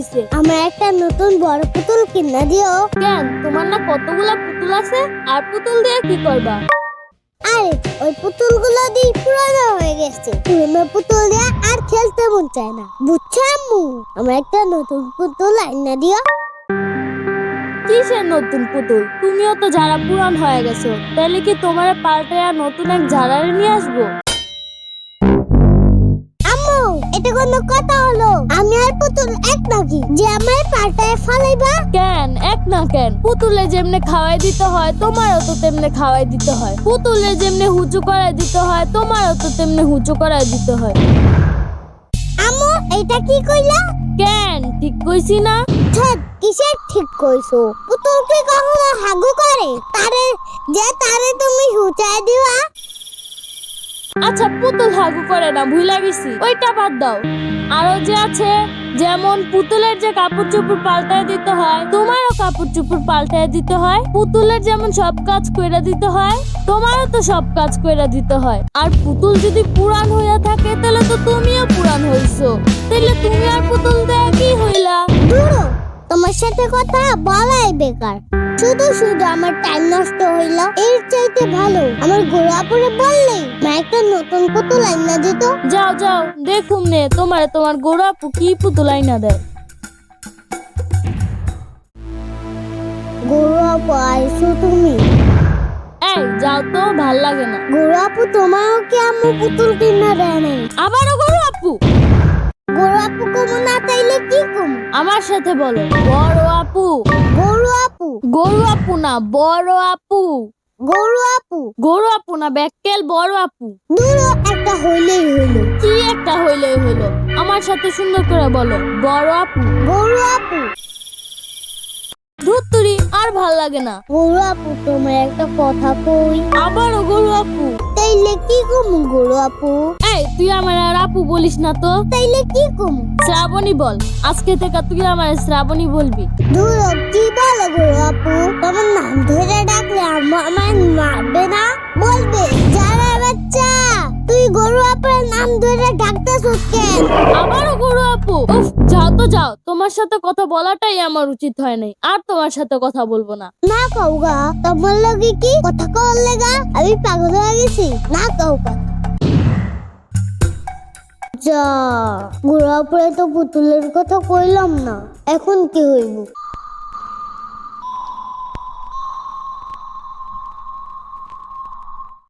হইছে? আমার একটা নতুন বড় পুতুল কিনা দিও। কেন, তোমার না কতগুলা পুতুল আছে? আর পুতুল দিয়ে কি করবা? আরে ওই পুতুলগুলো দিয়ে পুরানো হয়ে গেছে, পুরনো পুতুল দিয়ে আর খেলতে মন চায় না, বুঝছো আম্মু? আমার একটা নতুন পুতুল আইনা দিও। কিসের নতুন পুতুল? তুমিও তো যারা পুরান হয়ে গেছো, তাহলে কি তোমার পাল্টায়া নতুন এক যারারে নিয়ে আসবো? আম্মু, এটা কোনো কথা হলো? আমি আর পুতুল এক নাকি যে আমার পাল্টায় ফালাইবা? কেন এক না কেন? পুতুলে যেমনে খাওয়াই দিতে হয় তোমারও তো তেমনে খাওয়াই দিতে হয়। পুতুলে যেমনে হুচু করাই দিতে হয় তোমারও তো তেমনে হুচু করাই দিতে হয়। আম্মু, এটা কি কইলা? কেন, ঠিক কইছি না? ছট, কিসের ঠিক কইছো? পুতুল কি কখনো হাগু করে? তারে তুমি হুচায় দিবা? আচ্ছা, পুতুল হাগু করে না, ভুলে গেছি, ওইটা বাদ দাও। আরো যে আছে, যেমন পুতুলের যে কাপড় চোপড় পাল্টায় দিতে হয় তোমারও কাপড় চোপড় পাল্টায় দিতে হয়। পুতুলের যেমন সব কাজ কইরা দিতে হয় তোমারও তো সব কাজ কইরা দিতে হয়। আর পুতুল যদি পুরান হইয়া থাকে তাহলে তো তুমিও পুরান হইছো, তাহলে তুমি আর পুতুল দেয়া কি হইলা? দূরো, তোমার সাথে কথা বলাই বেকার। শুধু শুধু আমার টাইম নষ্ট হইল। এর চাইতে ভালো আমার গোলাপুরে বললেই মা একটা নতুন পুতুল আইনা দিত। যাও যাও, দেখুম নে তোমার গোড়া আপু কি পুতুল আইনা দেয়। গোলাপু আইসো তুমি? এই যাও তো, ভাল লাগে না। গোলাপু, তোমারও কি আম্মু পুতুল কিনা দেয় নাই? আবারও গোড়া আপু? গোলাপু কমু না তাইলে কি কমু? আমার সাথে বলো, বড় আপু। গরু আপু। গরু আপু না, বড় আপু। গরু আপু। গরু আপু না, ব্যাককেল বড় আপু। দূরো, একটা হইলেই হইল। কি একটা হইলেই হইলো? আমার সাথে সুন্দর করে বলো, বড় আপু। গরু আপু। ধুত্তুরি, আর ভাল লাগে না। গরু আপু, তোমার একটা কথা কই। আবারও গরু আপু? তাইলে কি কমু গরু আপু? এই তুই আমার আর আপু বলিস না তো। তাইলে কি কমু? শ্রাবণী বল, আজকে থেকে তুই আমার শ্রাবণী বলবি। দূর, কি বলো গরু আপু? তোমার নাম ধরে ডাকলে আম্মু আমার মারবে না? বলবে যারা বাচ্চা, তুই গরু আপুর নাম ধরে ডাকতেছিস কেন? আবারও গরু আপু? উফ, যাও তো যাও, তোমার সাথে কথা বলাটাই আমার উচিত হয় নাই, আর তোমার সাথে কথা বলবো না। না কওগা, তোমার লগে কি কথা কওয়ার লেগা আমি পাগল হয়ে গেছি? না কওগা। যা, গরু আপুরে তো পুতুলের কথা কইলাম না, এখন কি হইব?